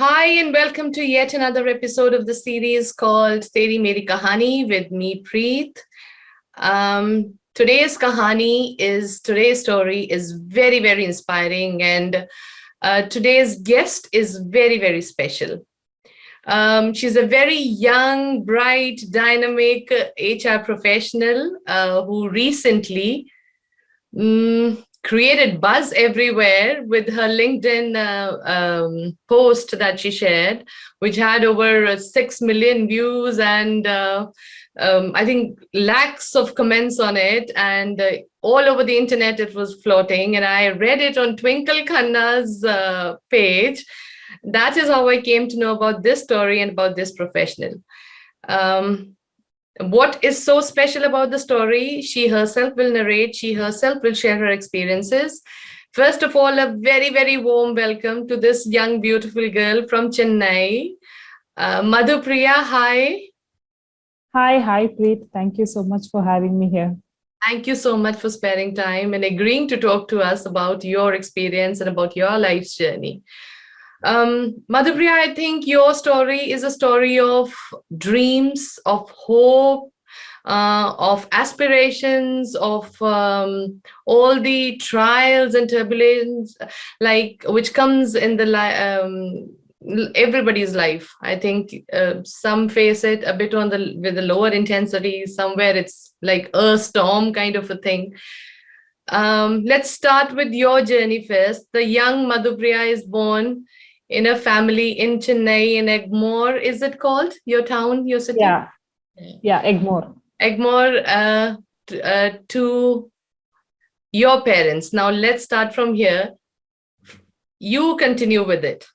Hi, and welcome to yet another episode of the series called Teri Meri Kahani with me, Preet. Today's story is very, very inspiring, and today's guest is very, very special. She's a very young, bright, dynamic HR professional who recently created buzz everywhere with her LinkedIn post that she shared, which had over 6 million views and I think lakhs of comments on it. And all over the internet, it was floating. And I read it on Twinkle Khanna's page. That is how I came to know about this story and about this professional. Um, what is so special about the story? She herself will narrate, she herself will share her experiences. First of all, a very, very warm welcome to this young, beautiful girl from Chennai. Madhupriya, hi. Hi, Preet. Thank you so much for having me here. Thank you so much for sparing time and agreeing to talk to us about your experience and about your life's journey. Madhupriya, I think your story is a story of dreams, of hope, of aspirations, of all the trials and turbulence, like which comes in the everybody's life. I think some face it a bit on the with a lower intensity. Somewhere it's like a storm kind of a thing. Let's start with your journey first. The young Madhupriya is born in a family in Chennai, in Egmore. Is it called your town, your city? Yeah, yeah, Egmore. Egmore to your parents. Now let's start from here. You continue with it.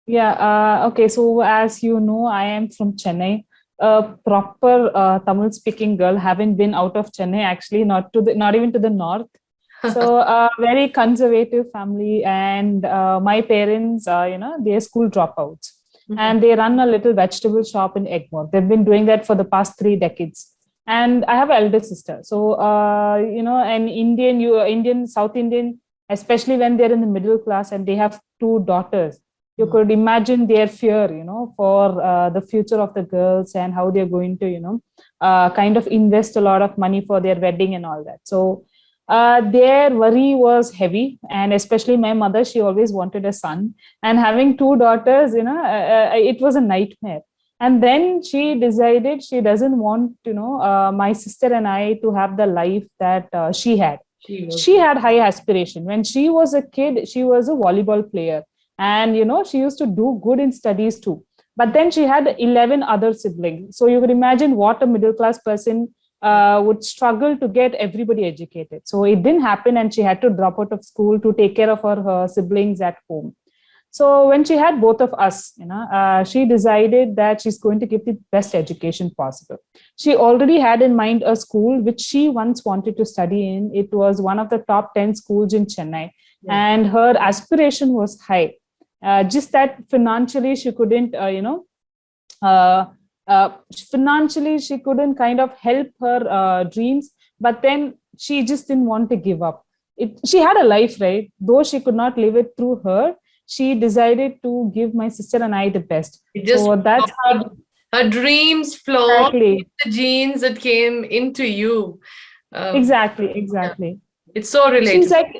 Yeah, okay. So, as you know, I am from Chennai, a proper Tamil speaking girl, having been out of Chennai, actually, not even to the north. So, a very conservative family, and my parents, they're school dropouts, Mhm. and they run a little vegetable shop in Egmore. They've been doing that for the past 3 decades. And I have an elder sister. So, an Indian, South Indian, especially when they're in the middle class and they have two daughters, you could imagine their fear, for the future of the girls and how they're going to, kind of invest a lot of money for their wedding and all that. So their worry was heavy, and especially my mother, she always wanted a son, and having two daughters, it was a nightmare. And then she decided she doesn't want, my sister and I to have the life that she had. She had high aspiration. When she was a kid, she was a volleyball player, and she used to do good in studies too. But then she had 11 other siblings, so you could imagine what a middle class person would struggle to get everybody educated. So it didn't happen, and she had to drop out of school to take care of her siblings at home. So when she had both of us, she decided that she's going to give the best education possible. She already had in mind a school which she once wanted to study in. It was one of the top 10 schools in Chennai, and her aspiration was high. Just that financially she couldn't, uh, uh, financially she couldn't kind of help her dreams, but then she just didn't want to give up. She had a life, right? Though she could not live it through her, she decided to give my sister and I the best. It just So that's how. her dreams flow Exactly, the genes that came into you. Um, yeah, exactly. it's so she's relatable. like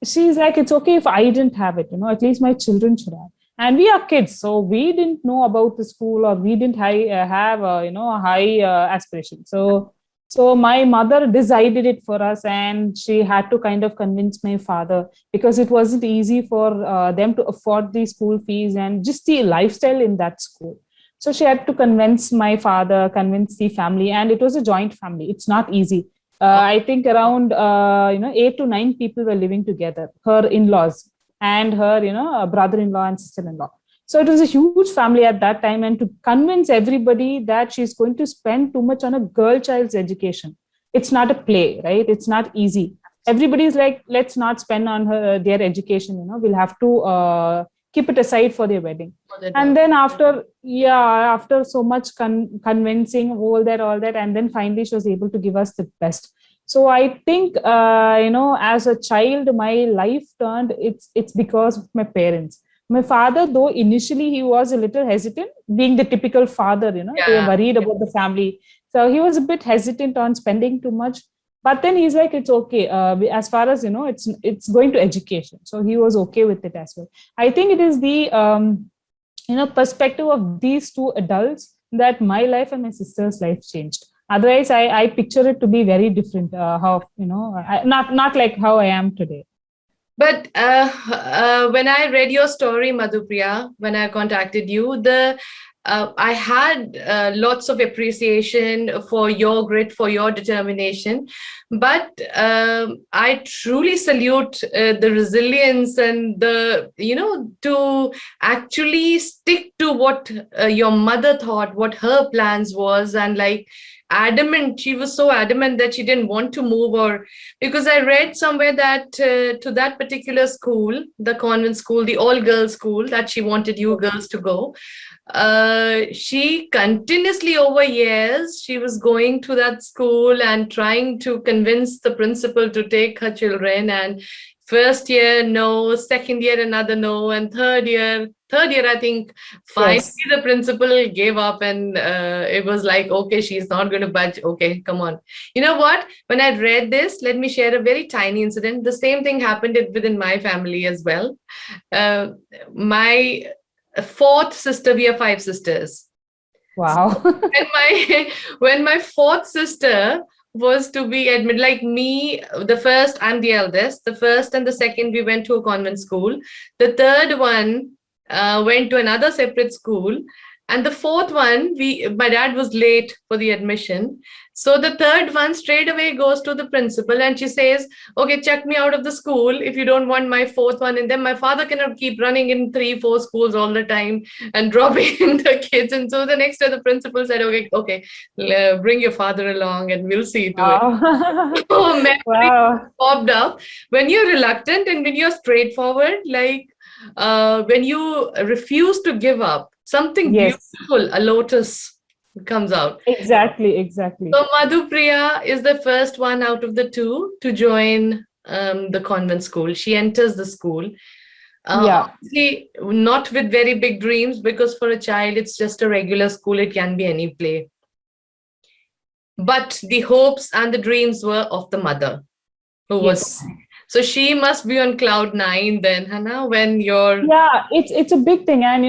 she's like, it's okay if I didn't have it, at least my children should have. And we are kids, so we didn't know about the school, or we didn't have a high aspiration. So my mother decided it for us, and she had to kind of convince my father, because it wasn't easy for them to afford the school fees and just the lifestyle in that school. So she had to convince my father, convince the family, and it was a joint family. It's not easy. I think around 8 to 9 people were living together. Her in-laws and her brother-in-law and sister-in-law. So it was a huge family at that time, and to convince everybody that she's going to spend too much on a girl child's education, it's not a play, right? It's not easy. Everybody's like, let's not spend on their education. We'll have to keep it aside for their wedding. And then after so much convincing, all that, and then finally she was able to give us the best. So I think, as a child, my life turned. It's because of my parents. My father, though initially he was a little hesitant, being the typical father, they're Yeah. worried about the family. So he was a bit hesitant on spending too much. But then he's like, it's okay. As far as it's going to education. So he was okay with it as well. I think it is the perspective of these two adults that my life and my sister's life changed. Otherwise, I picture it to be very different. How not like how I am today. But when I read your story, Madhupriya, when I contacted you, I had lots of appreciation for your grit, for your determination. But I truly salute the resilience and to actually stick to what your mother thought, what her plans was, and like adamant. She was so adamant that she didn't want to move, or because I read somewhere that to that particular school, the convent school, the all girls school that she wanted you girls to go, she continuously over years, she was going to that school and trying to convince the principal to take her children. And first year, no, second year, another no, and third year, I think finally Yes. the principal gave up, and it was like, okay, she's not going to budge. Okay, come on. You know what? When I read this, let me share a very tiny incident. The same thing happened within my family as well. Uh, my fourth sister, we are five sisters. Wow. And my when my fourth sister was to be admitted, like me, the first, I'm the eldest. The first and the second, we went to a convent school. The third one went to another separate school. And the fourth one, my dad was late for the admission. So the third one straight away goes to the principal and she says, okay, chuck me out of the school if you don't want my fourth one. And then my father cannot keep running in 3, 4 schools all the time and dropping the kids. And so the next day the principal said, okay, bring your father along and we'll see to it. Wow. So memory Wow. popped up. When you're reluctant and when you're straightforward, like when you refuse to give up, something Yes. beautiful, a lotus comes out. Exactly. Exactly. So Madhupriya is the first one out of the two to join the convent school. She enters the school. Yeah. Obviously, not with very big dreams, because for a child, it's just a regular school. It can be any play. But the hopes and the dreams were of the mother who was. Yes. So she must be on cloud nine then, Hannah, when you're. Yeah, it's a big thing, and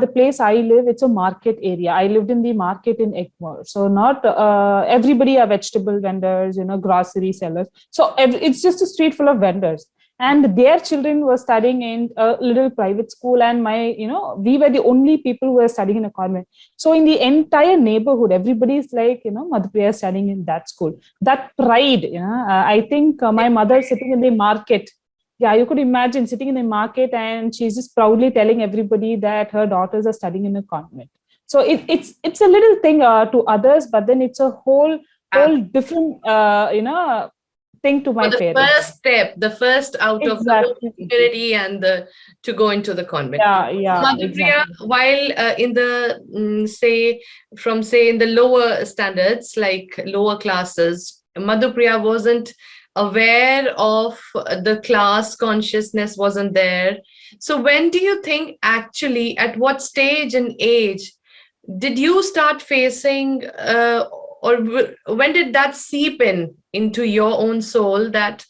the place I live, it's a market area. I lived in the market in Egmore, so not everybody are vegetable vendors, grocery sellers. So it's just a street full of vendors, and their children were studying in a little private school, and we were the only people who were studying in a convent. So in the entire neighborhood, everybody's like, Madhupriya is studying in that school. That pride, I think my mother sitting in the market. Yeah, you could imagine sitting in the market and she's just proudly telling everybody that her daughters are studying in a convent. So it's a little thing to others, but then it's a whole different thing to my The parents. first step, the first out of the Exactly. community and to go into the convent. Yeah, Madhupriya, exactly. while in the say in the lower standards, like lower classes, Madhupriya wasn't aware of the class consciousness, wasn't there. So when do you think, actually, at what stage and age did you start facing or when did that seep in into your own soul that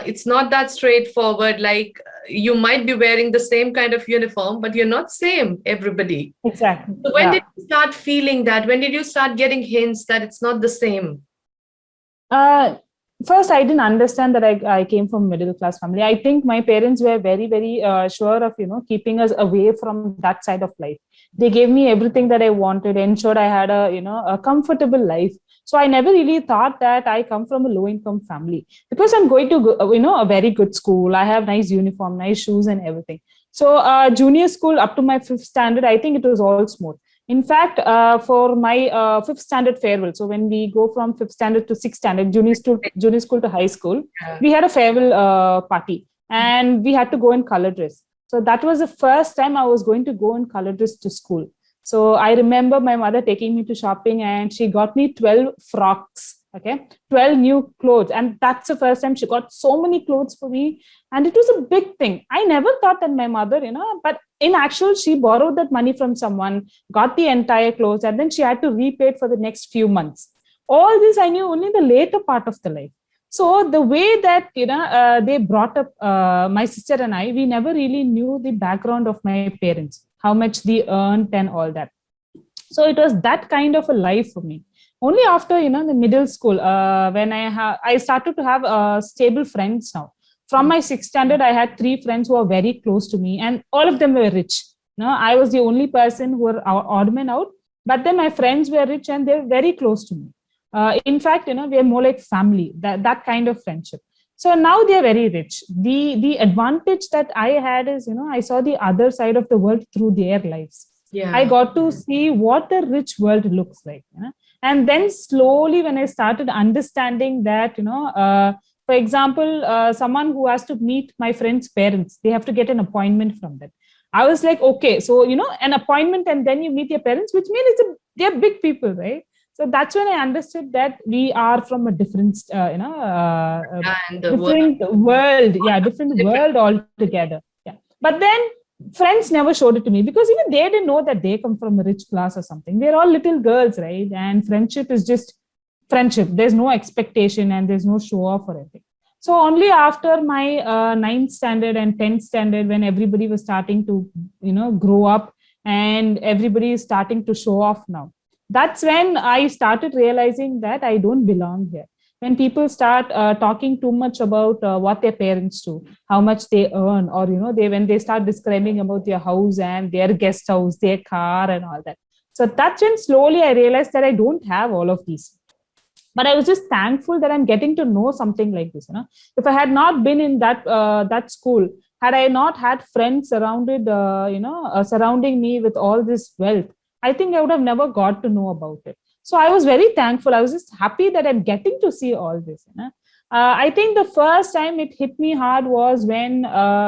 it's not that straightforward, like you might be wearing the same kind of uniform but you're not same everybody. Exactly. So when did Yeah. you start feeling that, when did you start getting hints that it's not the same? Uh, First, I didn't understand that I came from middle class family. I think my parents were very, very sure of, keeping us away from that side of life. They gave me everything that I wanted, ensured I had a comfortable life. So I never really thought that I come from a low income family because I'm going to go, a very good school. I have nice uniform, nice shoes and everything. So junior school up to my fifth standard, I think it was all smooth. In fact, for my fifth standard farewell, so when we go from fifth standard to sixth standard, junior school to high school, Yeah. we had a farewell party and we had to go in color dress. So that was the first time I was going to go in color dress to school. So I remember my mother taking me to shopping and she got me 12 frocks. Okay, 12 new clothes. And that's the first time she got so many clothes for me. And it was a big thing. I never thought that my mother, but in actual, she borrowed that money from someone, got the entire clothes, and then she had to repay it for the next few months. All this I knew only in the later part of the life. So the way that, they brought up my sister and I, we never really knew the background of my parents, how much they earned and all that. So it was that kind of a life for me. Only after, the middle school, when I started to have stable friends now. From my sixth standard, I had three friends who were very close to me, and all of them were rich. I was the only person who were odd man out, but then my friends were rich and they were very close to me. In fact, we are more like family, that kind of friendship. So now they are very rich. The advantage that I had is, I saw the other side of the world through their lives. I got to see what the rich world looks like. And then slowly, when I started understanding that, for example, someone who has to meet my friend's parents, they have to get an appointment from them. I was like, okay, so, an appointment and then you meet your parents, which means they're big people, right? So that's when I understood that we are from a different, And the different world. Yeah, different world altogether. Yeah. But then friends never showed it to me because even they didn't know that they come from a rich class or something. We're all little girls, right? And friendship is just friendship. There's no expectation and there's no show off or anything. So only after my ninth standard and 10th standard, when everybody was starting to, grow up and everybody is starting to show off now. That's when I started realizing that I don't belong here. When people start talking too much about what their parents do, how much they earn, or when they start describing about their house and their guest house, their car, and all that. So that's when slowly I realized that I don't have all of these. But I was just thankful that I'm getting to know something like this. If I had not been in that school, had I not had friends surrounding me with all this wealth, I think I would have never got to know about it. So I was very thankful. I was just happy that I'm getting to see all this. I think the first time it hit me hard was when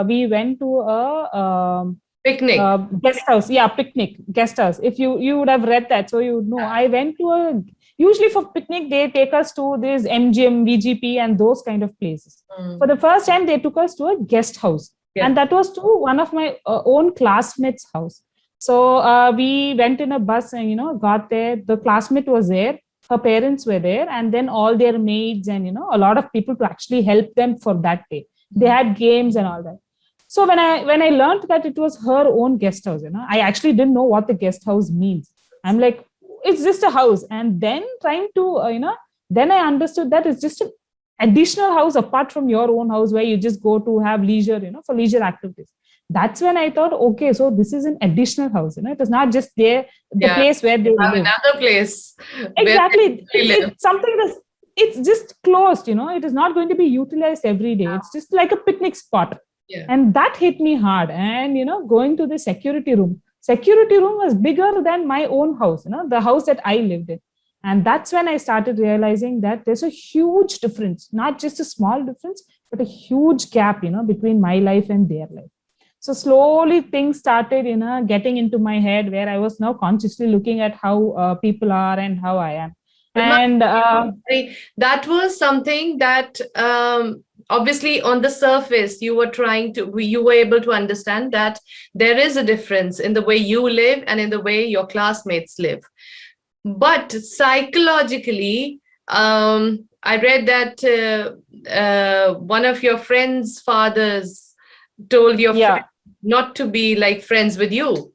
we went to a picnic. Guest house. Yeah, picnic, guest house. If you would have read that, so you would know. I went to usually for picnic, they take us to this MGM, VGP, and those kind of places. For the first time, they took us to a guest house. Yeah. And that was to one of my own classmates' house. So we went in a bus and, got there. The classmate was there. Her parents were there. And then all their maids and, a lot of people to actually help them for that day. They had games and all that. So when I learned that it was her own guest house, I actually didn't know what the guest house means. I'm like, it's just a house. And then trying to, then I understood that it's just an additional house apart from your own house where you just go to have leisure, for leisure activities. That's when I thought, okay, so this is an additional house. It is not just the place where they live. Another place. Exactly. It's something it's just closed. It is not going to be utilized every day. It's just like a picnic spot. Yeah. And that hit me hard. And, going to the security room was bigger than my own house, the house that I lived in. And that's when I started realizing that there's a huge difference, not just a small difference, but a huge gap, between my life and their life. So slowly things started, getting into my head where I was now consciously looking at how people are and how I am. And that was something that obviously on the surface you were able to understand that there is a difference in the way you live and in the way your classmates live. But psychologically, I read that one of your friend's fathers told your friend not to be like friends with you.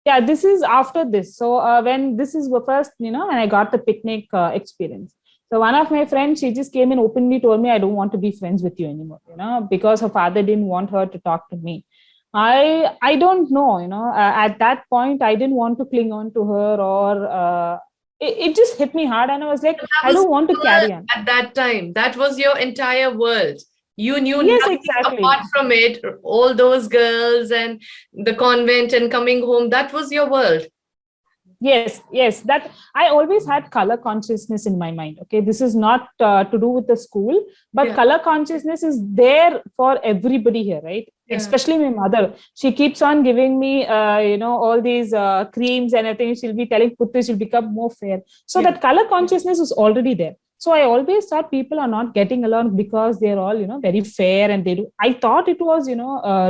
Yeah, this is after this. So when this is first, and I got the picnic experience. So one of my friends, she just came and openly told me, I don't want to be friends with you anymore, because her father didn't want her to talk to me. I don't know, at that point, I didn't want to cling on to her or it just hit me hard. And I was like, I don't want to carry on. At that time, that was your entire world. You knew nothing apart from it, all those girls and the convent and coming home, that was your world. Yes, that I always had color consciousness in my mind. Okay, this is not to do with the school, but color consciousness is there for everybody here, right? Yeah. Especially my mother. She keeps on giving me, all these creams and I think she'll be telling Puttu she'll become more fair. So that color consciousness is already there. So I always thought people are not getting along because they're all, very fair and they do. I thought it was,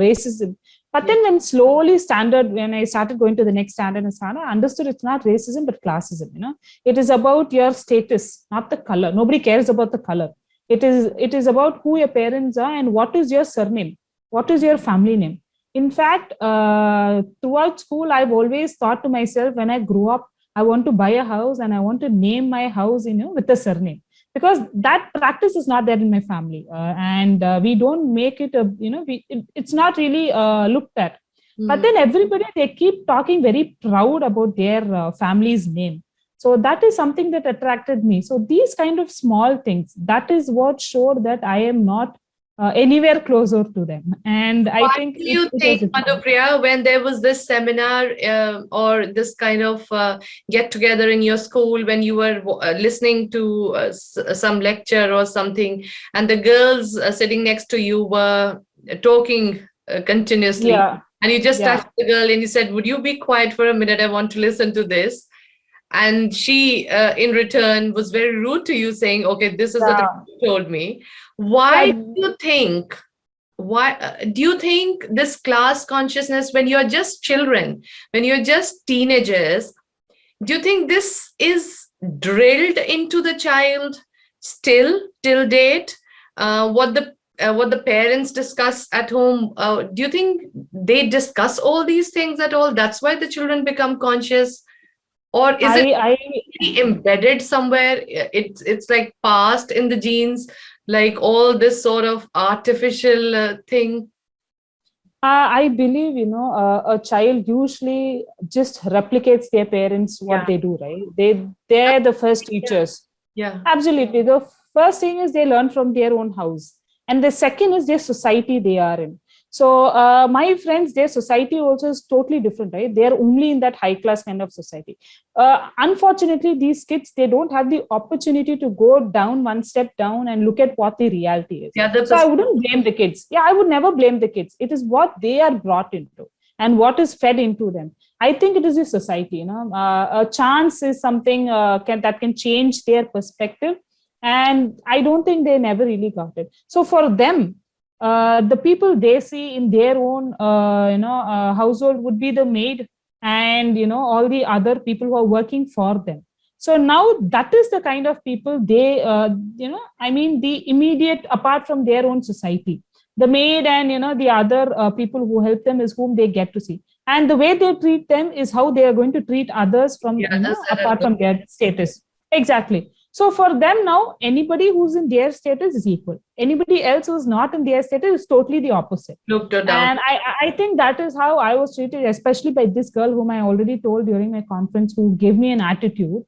racism. But Yeah. then when I started going to the next standard and standard, I understood it's not racism, but classism. It is about your status, not the color. Nobody cares about the color. It is about who your parents are and what is your surname, what is your family name. In fact, throughout school, I've always thought to myself, when I grew up, I want to buy a house and I want to name my house, with a surname, because that practice is not there in my family, and we don't make it a, it's not really looked at. But Mm. then everybody, they keep talking very proud about their family's name. So that is something that attracted me. So these kind of small things, that is what showed that I am not anywhere closer to them. And I Why think do you it was think, difficult. Madhupriya, when there was this seminar or this kind of get together in your school, when you were listening to some lecture or something, and the girls sitting next to you were talking continuously, Yeah, and you just yeah, touched the girl and you said, "Would you be quiet for a minute? I want to listen to this." And she, in return, was very rude to you, saying, "Okay, this is the thing yeah, you told me." Why do yeah. you think? Why do you think this class consciousness, when you're just children, when you're just teenagers, do you think this is drilled into the child still till date? What the parents discuss at home, do you think they discuss all these things at all? That's why the children become conscious, or is it I really embedded somewhere? It's like passed in the genes, like all this sort of artificial thing. I believe, a child usually just replicates their parents, what Yeah, they do, right? They're the first yeah, teachers. yeah. Absolutely. The first thing is they learn from their own house. And the second is their society they are in. So my friends, their society also is totally different, right? They are only in that high class kind of society. Unfortunately, these kids, they don't have the opportunity to go down one step down and look at what the reality is. The other So I perspective. wouldn't blame the kids. Yeah, I would never blame the kids. It is what they are brought into and what is fed into them. I think it is the society. A chance is something that can change their perspective, and I don't think they never really got it. So for them, the people they see in their own household would be the maid and all the other people who are working for them. So now that is the kind of people they I mean, the immediate, apart from their own society, the maid and the other people who help them is whom they get to see, and the way they treat them is how they are going to treat others from, The others that are apart good. from their status. Exactly. So for them now, anybody who's in their status is equal. Anybody else who's not in their status is totally the opposite. Looked her down. And I think that is how I was treated, especially by this girl whom I already told during my conference, who gave me an attitude.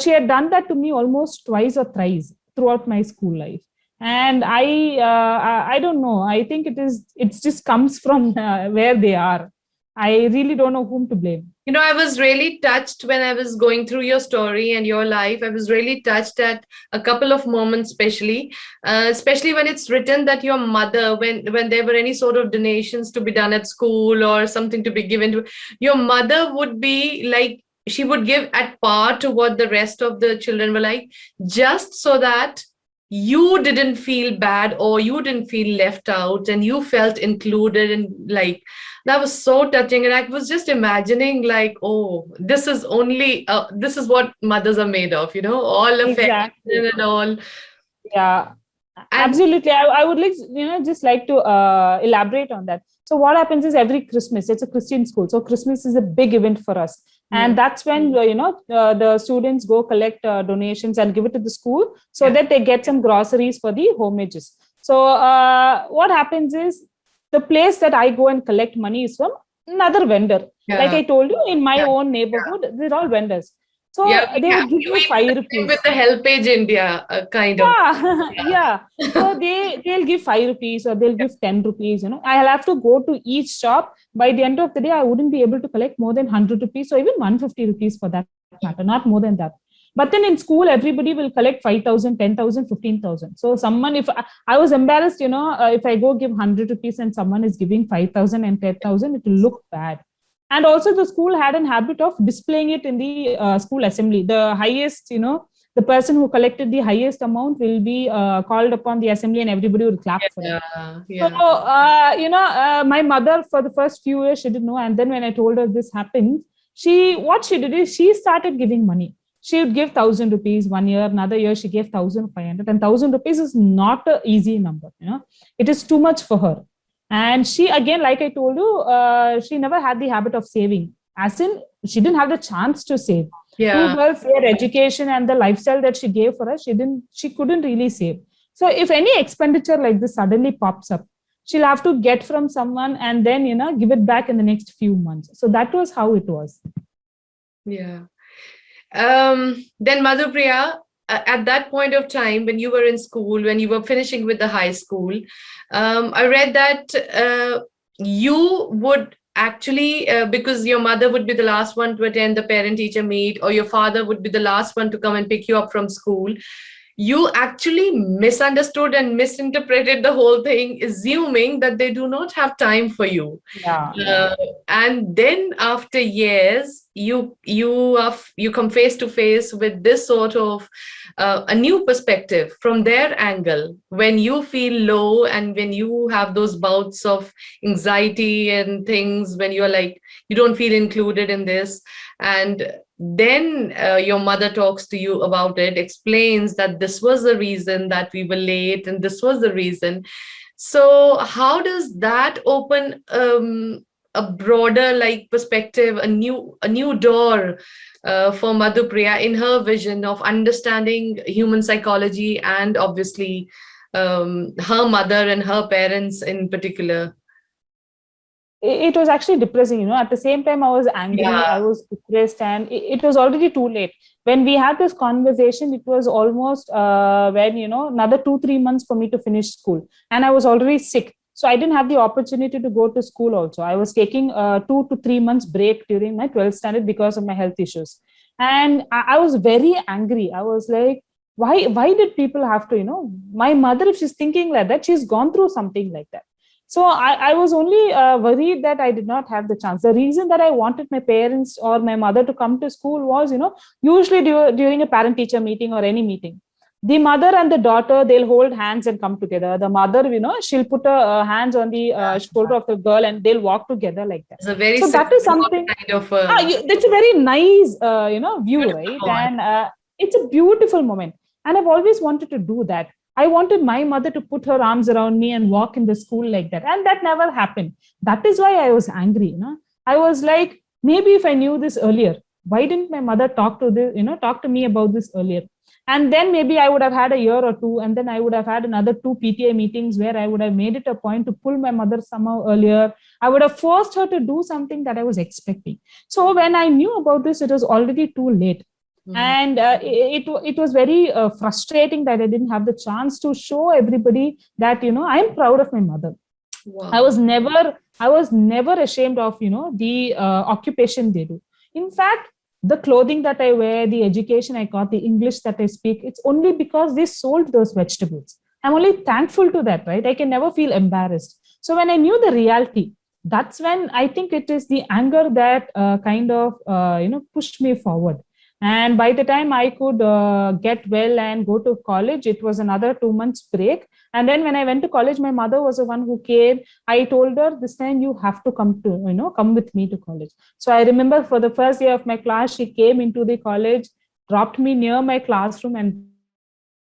She had done that to me almost twice or thrice throughout my school life. And I don't know. I think it just comes from where they are. I really don't know whom to blame. I was really touched when I was going through your story and your life. I was really touched at a couple of moments, especially when it's written that your mother, when there were any sort of donations to be done at school or something to be given to, your mother would be like, she would give at par to what the rest of the children were like, just so that you didn't feel bad or you didn't feel left out and you felt included, and like that was so touching. And I was just imagining, like, oh, this is what mothers are made of, all affection Exactly. and all. Yeah, And absolutely. I would like, just like to elaborate on that. So what happens is every Christmas, it's a Christian school. So Christmas is a big event for us. mm, And that's when, the students go collect donations and give it to the school so yeah, that they get some groceries for the homages. So what happens is the place that I go and collect money is from another vendor. Like yeah, I told you, in my yeah, own neighborhood, they're all vendors. yeah. So they would give We me do five the same with rupees. the Helpage India, kind of. Yeah, yeah. So they'll give 5 rupees or they'll give 10 rupees. I'll have to go to each shop. By the end of the day, I wouldn't be able to collect more than 100 rupees or even 150 rupees for that matter, not more than that. But then in school, everybody will collect 5,000, 10,000, 15,000. So someone, if I was embarrassed, if I go give 100 rupees and someone is giving 5,000 and 10,000, it will look bad. And also the school had an habit of displaying it in the school assembly. The highest, the person who collected the highest amount will be called upon the assembly and everybody will clap for them. So, Yeah. my mother for the first few years, she didn't know. And then when I told her this happened, what she did is she started giving money. She would give 1,000 rupees one year, another year she gave 1,500, and 1,000 rupees is not an easy number. It is too much for her. And she, again, like I told you, she never had the habit of saving. As in, she didn't have the chance to save. Yeah. Two girls, their education and the lifestyle that she gave for us, she couldn't really save. So if any expenditure like this suddenly pops up, she'll have to get from someone and then, give it back in the next few months. So that was how it was. Yeah. Then Madhupriya, at that point of time when you were in school, when you were finishing with the high school, I read that you would actually, because your mother would be the last one to attend the parent-teacher meet, or your father would be the last one to come and pick you up from school, you actually misunderstood and misinterpreted the whole thing, assuming that they do not have time for you. Yeah. And then after years, you come face to face with this sort of a new perspective from their angle when you feel low and when you have those bouts of anxiety and things, when you're like you don't feel included in this, and then your mother talks to you about it, explains that this was the reason that we were late and this was the reason. So how does that open a broader like perspective, a new door for Madhupriya in her vision of understanding human psychology and obviously her mother and her parents in particular? It was actually depressing. At the same time I was angry, Yeah. I was depressed, and it was already too late. When we had this conversation, it was almost when another 2-3 months for me to finish school, and I was already sick, so I didn't have the opportunity to go to school. Also, I was taking 2 to 3 months break during my 12th standard because of my health issues, and I was very angry. I was like, why did people have to, my mother, if she's thinking like that, she's gone through something like that. So I was only worried that I did not have the chance. The reason that I wanted my parents or my mother to come to school was, usually during a parent-teacher meeting or any meeting, the mother and the daughter, they'll hold hands and come together. The mother, she'll put her hands on the shoulder of the girl and they'll walk together like that. It's a very so that is something kind of that's a very nice, view, right? moment. And it's a beautiful moment. And I've always wanted to do that. I wanted my mother to put her arms around me and walk in the school like that. And that never happened. That is why I was angry. I was like, maybe if I knew this earlier, why didn't my mother talk to me about this earlier? And then maybe I would have had a year or two, and then I would have had another 2 PTA meetings where I would have made it a point to pull my mother somehow earlier. I would have forced her to do something that I was expecting. So when I knew about this, it was already too late. And it was very frustrating that I didn't have the chance to show everybody that I'm proud of my mother. Wow. I was never ashamed of the occupation they do. In fact, the clothing that I wear, the education I got, the English that I speak, it's only because they sold those vegetables. I'm only thankful to that, right? I can never feel embarrassed. So when I knew the reality, that's when I think it is the anger that kind of pushed me forward. And by the time I could get well and go to college, it was another 2 months break. And then when I went to college, my mother was the one who came. I told her, this time you have to come with me to college. So I remember for the first year of my class, she came into the college, dropped me near my classroom, and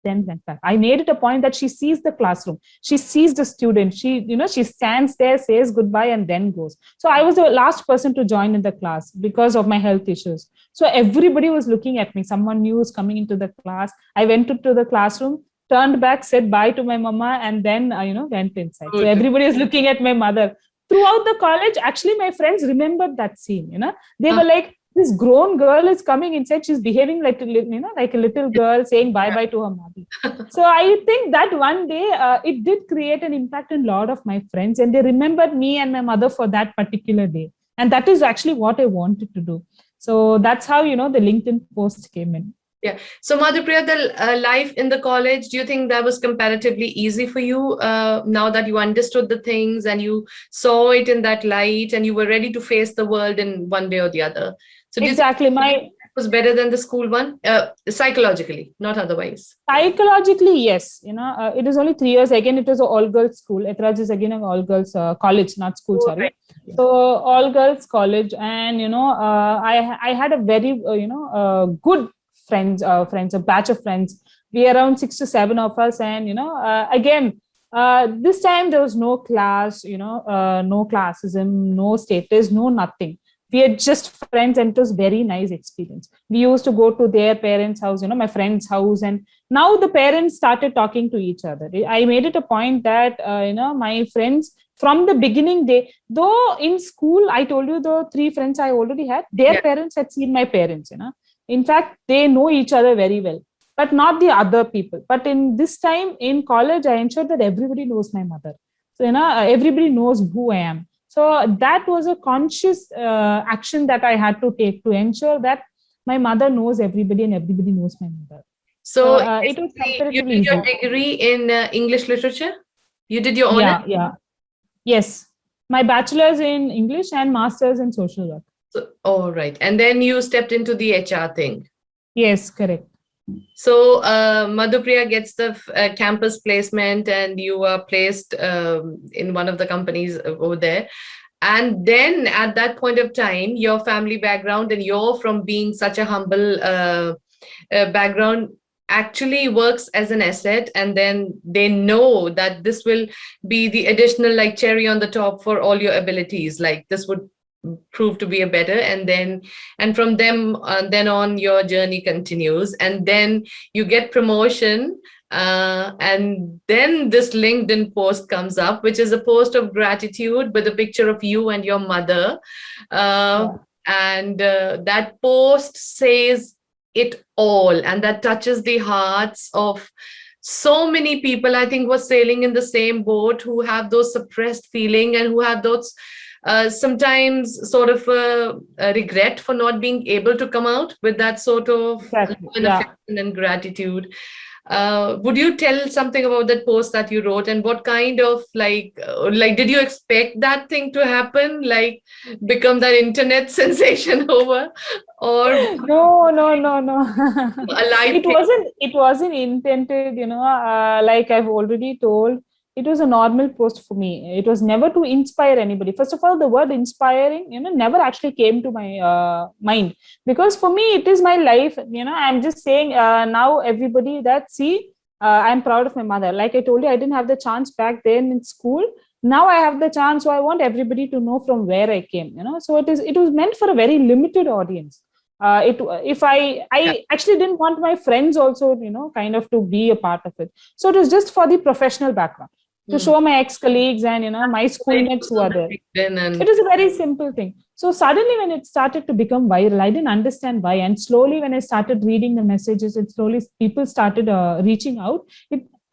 then went back. I made it a point that she sees the classroom, she sees the student, she stands there, says goodbye, and then goes. So I was the last person to join in the class because of my health issues. So everybody was looking at me. Someone new was coming into the class. I went to the classroom, turned back, said bye to my mama, and then went inside. So everybody was looking at my mother. Throughout the college, actually, my friends remembered that scene. They were like, this grown girl is coming inside. She's behaving like a little girl, saying bye-bye to her mother. So I think that one day it did create an impact in a lot of my friends, and they remembered me and my mother for that particular day. And that is actually what I wanted to do. So that's how, the LinkedIn post came in. Yeah. So Madhupriya, the life in the college, do you think that was comparatively easy for you now that you understood the things and you saw it in that light and you were ready to face the world in one way or the other? So Exactly. was better than the school one, psychologically, not otherwise. Psychologically, yes. It is only 3 years. Again, it was an all-girls school. Etraj is again an all-girls college, not school. Oh, Sorry. right. Yeah. So all-girls college, and I had a very good friends, a batch of friends. We around 6 to 7 of us, and again. This time there was no class, no classism, no status, no nothing. We are just friends, and it was very nice experience. We used to go to their parents' house, my friend's house, and now the parents started talking to each other. I made it a point that my friends from the beginning, though in school I told you the 3 friends I already had, their parents had seen my parents. In fact, they know each other very well, but not the other people. But in this time in college, I ensured that everybody knows my mother. So everybody knows who I am. So that was a conscious action that I had to take to ensure that my mother knows everybody and everybody knows my mother. So it was you comparatively did your easy. degree in English literature? You did your honor? Yeah. Yes. My bachelor's in English and master's in social work. So, all right. And then you stepped into the HR thing. Yes, correct. So Madhupriya gets the campus placement, and you are placed in one of the companies over there. And then at that point of time, your family background, and you're from being such a humble background, actually works as an asset. And then they know that this will be the additional like cherry on the top for all your abilities. Like this would prove to be a better, and from them then on your journey continues, and then you get promotion, and then this LinkedIn post comes up, which is a post of gratitude with a picture of you and your mother, and that post says it all, and that touches the hearts of so many people, I think, were sailing in the same boat, who have those suppressed feeling, and who have those sometimes sort of a regret for not being able to come out with that sort of affection and gratitude. Would you tell something about that post that you wrote, and what kind of like did you expect that thing to happen, like become that internet sensation over, or no. It wasn't intended, like I've already told. It was a normal post for me. It was never to inspire anybody. First of all, the word inspiring, never actually came to my mind, because for me, it is my life. I'm just saying now everybody that I'm proud of my mother. Like I told you, I didn't have the chance back then in school. Now I have the chance. So I want everybody to know from where I came, so it was meant for a very limited audience. If I actually didn't want my friends also, kind of to be a part of it. So it was just for the professional background, to show my ex-colleagues and my schoolmates who are there. It is a very simple thing. So suddenly when it started to become viral, I didn't understand why. And slowly when I started reading the messages, and slowly people started reaching out.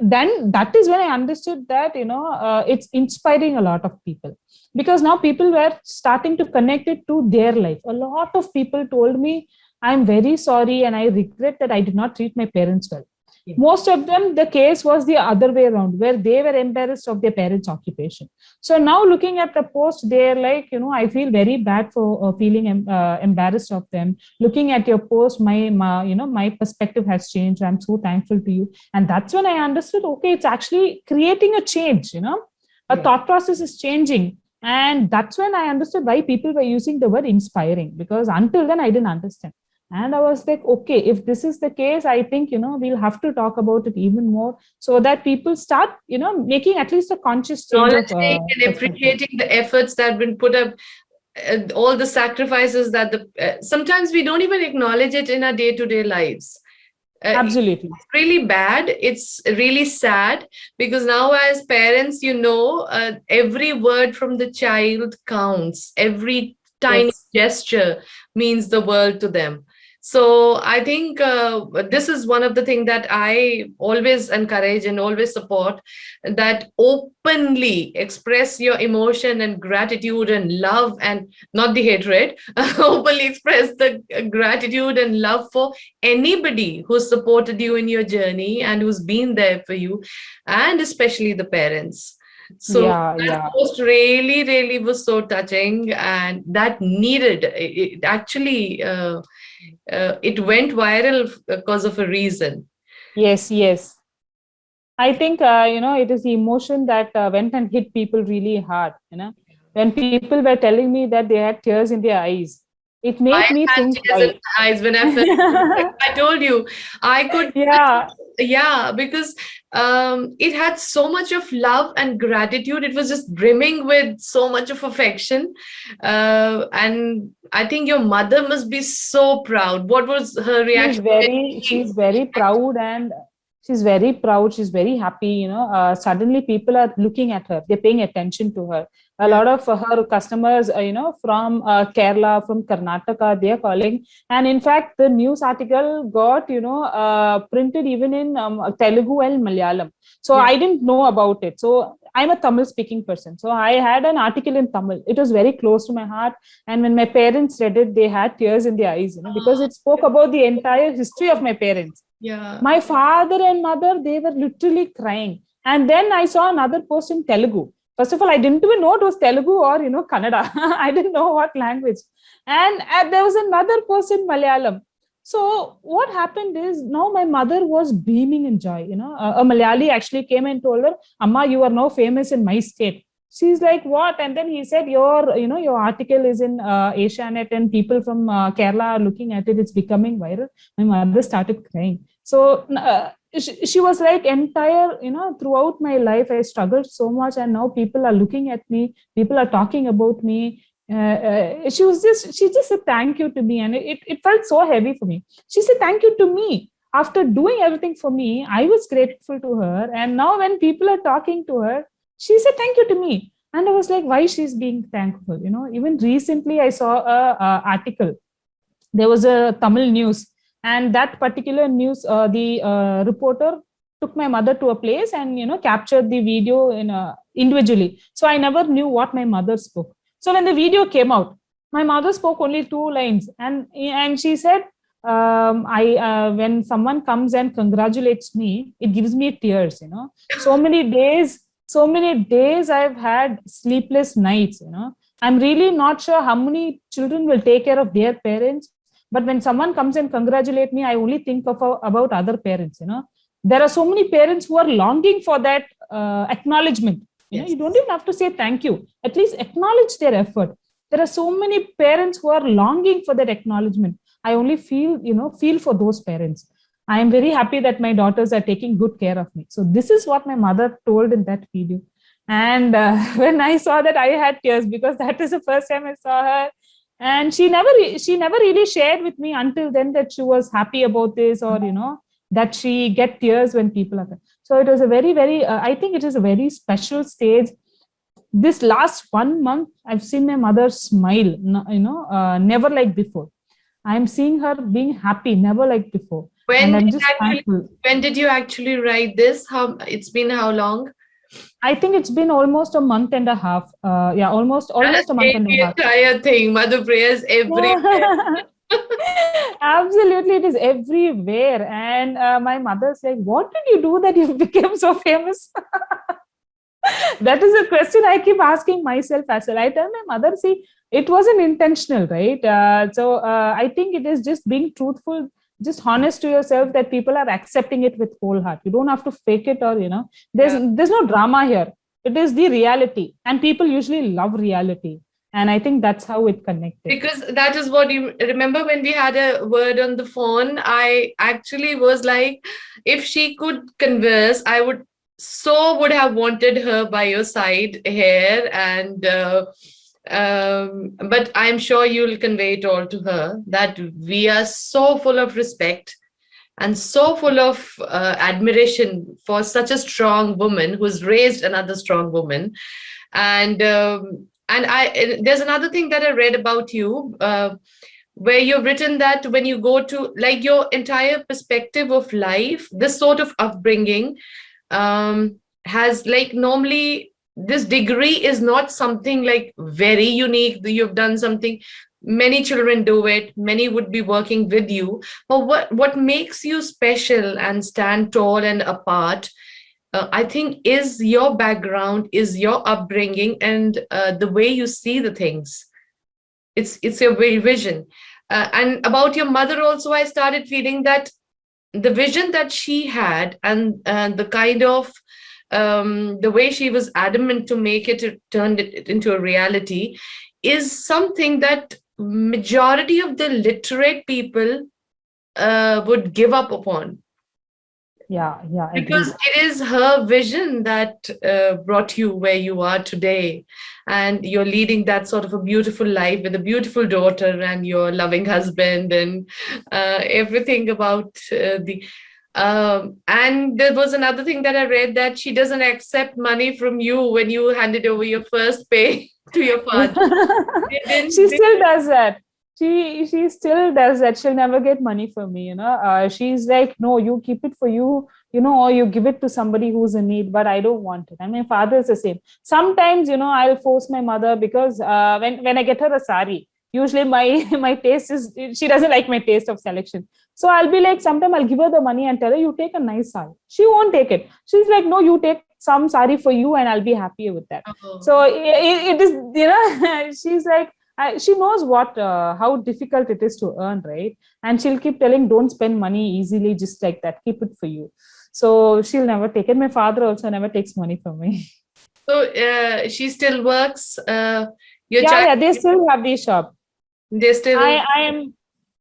Then that is when I understood that, it's inspiring a lot of people, because now people were starting to connect it to their life. A lot of people told me, I'm very sorry and I regret that I did not treat my parents well. Yeah. Most of them, the case was the other way around, where they were embarrassed of their parents' occupation. So now looking at the post, they're like, I feel very bad for feeling embarrassed of them. Looking at your post, my perspective has changed. I'm so thankful to you. And that's when I understood, okay, it's actually creating a change, a thought process is changing. And that's when I understood why people were using the word inspiring, because until then I didn't understand. And I was like, okay, if this is the case, I think, we'll have to talk about it even more, so that people start, making at least a conscious change. Acknowledging and appreciating the efforts that have been put up, all the sacrifices that sometimes we don't even acknowledge it in our day-to-day lives. Absolutely. It's really bad. It's really sad, because now as parents, every word from the child counts. Every tiny gesture means the world to them. So I think this is one of the things that I always encourage and always support, that openly express your emotion and gratitude and love, and not the hatred. Openly express the gratitude and love for anybody who's supported you in your journey and who's been there for you, and especially the parents. So Yeah, that yeah. post really, really was so touching, and that needed it actually. It went viral because of a reason. Yes, yes. I think it is the emotion that went and hit people really hard. When people were telling me that they had tears in their eyes, it made I me had think tears in why. my eyes when I felt. I told you, I could. Yeah, Yeah, because it had so much of love and gratitude. It was just brimming with so much of affection, and I think your mother must be so proud. What was her reaction when she's very proud, and she's very proud. She's very happy. Suddenly people are looking at her. They're paying attention to her. A Yeah. lot of her customers, from Kerala, from Karnataka, they are calling. And in fact, the news article got, printed even in Telugu and Malayalam. So Yeah. I didn't know about it. So I'm a Tamil speaking person. So I had an article in Tamil. It was very close to my heart, and when my parents read it, they had tears in their eyes, because it spoke about the entire history of my parents. Yeah. My father and mother, they were literally crying. And then I saw another post in Telugu. First of all, I didn't even know it was Telugu or, Kannada. I didn't know what language. And there was another post in Malayalam. So what happened is now my mother was beaming in joy. A Malayali actually came and told her, Amma, you are now famous in my state. She's like, what? And then he said, your article is in Asianet, and people from Kerala are looking at it. It's becoming viral. My mother started crying. So she was like, entire, throughout my life I struggled so much, and now people are looking at me, people are talking about me. She just said thank you to me, and it felt so heavy for me. She said thank you to me after doing everything for me. I was grateful to her, and now when people are talking to her, she said thank you to me. And I was like, why she's being thankful? Even recently I saw a article. There was a Tamil news, and that particular news, the reporter took my mother to a place and captured the video individually. So I never knew what my mother spoke. So when the video came out, my mother spoke only 2 lines, and she said, I when someone comes and congratulates me, it gives me tears. So many days I've had sleepless nights. I'm really not sure how many children will take care of their parents, but when someone comes and congratulate me, I only think about other parents. There are so many parents who are longing for that acknowledgement. Yes. You don't even have to say thank you. At least acknowledge their effort. There are so many parents who are longing for that acknowledgement. I only feel for those parents. I am very happy that my daughters are taking good care of me. So this is what my mother told in that video. And when I saw that, I had tears, because that is the first time I saw her. And she never really shared with me until then that she was happy about this, or that she get tears when people are there. So it was a very, very, I think it is a very special stage. This last 1 month, I've seen my mother smile, never like before. I'm seeing her being happy, never like before. And When I'm did just actually thankful. when did you actually write this? How it's been how long? I think it's been almost a month and a half. Yeah, almost That almost a month made and a the half. entire thing. Mother prayers everywhere. Absolutely, it is everywhere. And my mother's like, what did you do that you became so famous? That is a question I keep asking myself as well. I tell my mother, see, it wasn't intentional, right? So I think it is just being truthful, just honest to yourself, that people are accepting it with whole heart. You don't have to fake it, or there's Yeah. there's no drama here. It is the reality, and people usually love reality. And I think that's how it connected. Because that is what you remember when we had a word on the phone. I actually was like, if she could converse, I would have wanted her by your side here. And but I'm sure you'll convey it all to her that we are so full of respect and so full of admiration for such a strong woman who's raised another strong woman. And there's another thing that I read about you, where you've written that when you go to, like, your entire perspective of life, this sort of upbringing has, like, normally this degree is not something like very unique. You've done something, many children do it, many would be working with you, but what makes you special and stand tall and apart I think is your background, is your upbringing, and the way you see the things. It's your vision. And about your mother also, I started feeling that the vision that she had, and the kind of the way she was adamant to make it, turned it into a reality, is something that majority of the literate people would give up upon, Yeah, because agreed. it is her vision that brought you where you are today, and you're leading that sort of a beautiful life with a beautiful daughter and your loving husband, and everything about the and there was another thing that I read, that she doesn't accept money from you when you handed over your first pay to your father. They She didn't. still does that. She still does that. She'll never get money from me, you know. She's like, no, you keep it for you, you know, or you give it to somebody who's in need, but I don't want it. And my father is the same. Sometimes, you know, I'll force my mother, because when I get her a sari, usually my my taste is, she doesn't like my taste of selection. So I'll be like, sometime I'll give her the money and tell her, you take a nice sari. She won't take it. She's like, no, you take some sari for you and I'll be happy with that. So Oh. it is, you know, she's like, she knows what how difficult it is to earn, right? And she'll keep telling, don't spend money easily just like that, keep it for you. So she'll never take it. My father also never takes money from me. So she still works. Your Yeah, child, yeah, they still have the shop. they still. I am,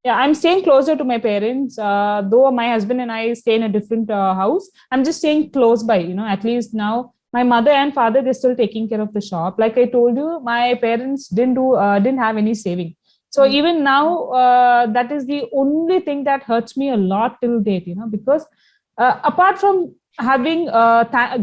yeah, I'm staying closer to my parents. Though my husband and I stay in a different house, I'm just staying close by, you know. At least now my mother and father, they're still taking care of the shop. Like I told you, my parents didn't have any saving. So Mm. even now, that is the only thing that hurts me a lot till date, you know, because apart from having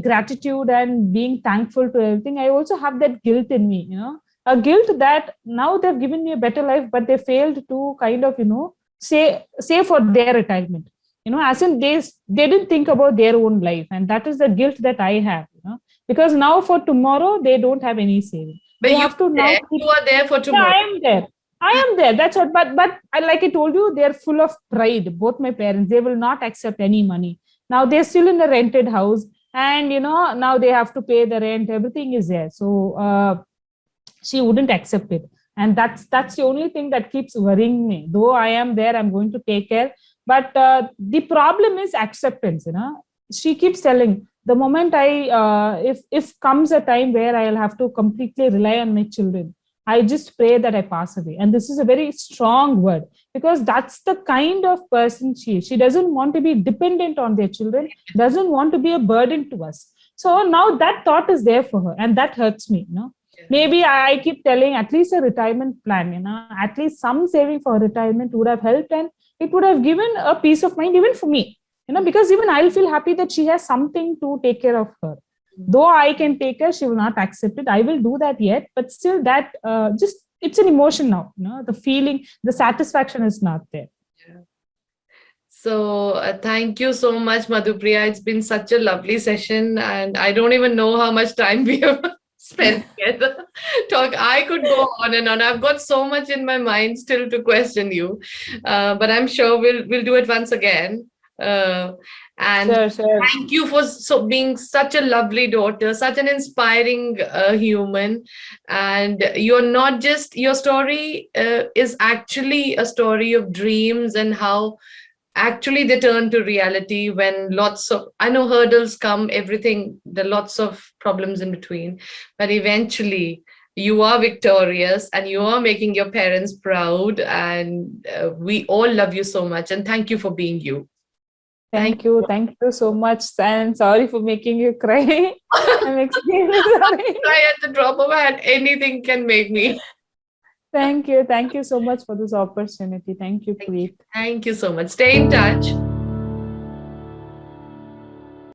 gratitude and being thankful to everything, I also have that guilt in me, you know, a guilt that now they've given me a better life, but they failed to kind of, you know, say for their retirement, you know, as in they didn't think about their own life, and that is the guilt that I have, you know, because now for tomorrow they don't have any saving. But They you have to are now there. keep. You are there for Yeah, tomorrow. I am there, that's what. But like I told you, they're full of pride, both my parents. They will not accept any money. Now they're still in a rented house, and you know, now they have to pay the rent, everything is there. So she wouldn't accept it, and that's the only thing that keeps worrying me. Though I am there, I'm going to take care, but the problem is acceptance, you know. She keeps telling, the moment I if comes a time where I'll have to completely rely on my children, I just pray that I pass away. And this is a very strong word, because that's the kind of person she is. She doesn't want to be dependent on their children, doesn't want to be a burden to us. So now that thought is there for her, and that hurts me, you know. Yeah. Maybe I keep telling, at least a retirement plan, you know, at least some saving for retirement would have helped, and it would have given a peace of mind even for me, you know, because even I'll feel happy that she has something to take care of her. Though I can take her, she will not accept it. I will do that yet, but still, that just, it's an emotion now, you know, the feeling, the satisfaction is not there. Yeah. So thank you so much, Madhupriya. It's been such a lovely session, and I don't even know how much time we have spent together. Talk. I could go on and on. I've got so much in my mind still to question you, but I'm sure we'll do it once again. Uh, and Sure, sure. thank you for being such a lovely daughter, such an inspiring human. And you're not just, your story is actually a story of dreams, and how actually they turn to reality when lots of, I know, hurdles come, everything, there are lots of problems in between, but eventually you are victorious and you are making your parents proud, and we all love you so much, and thank you for being you. Thank you. Thank you so much, and sorry for making you cry. I'm extremely sorry. Cry at the drop of a hat, anything can make me. Thank you so much for this opportunity. Thank you, Preet. Thank you so much. Stay in touch.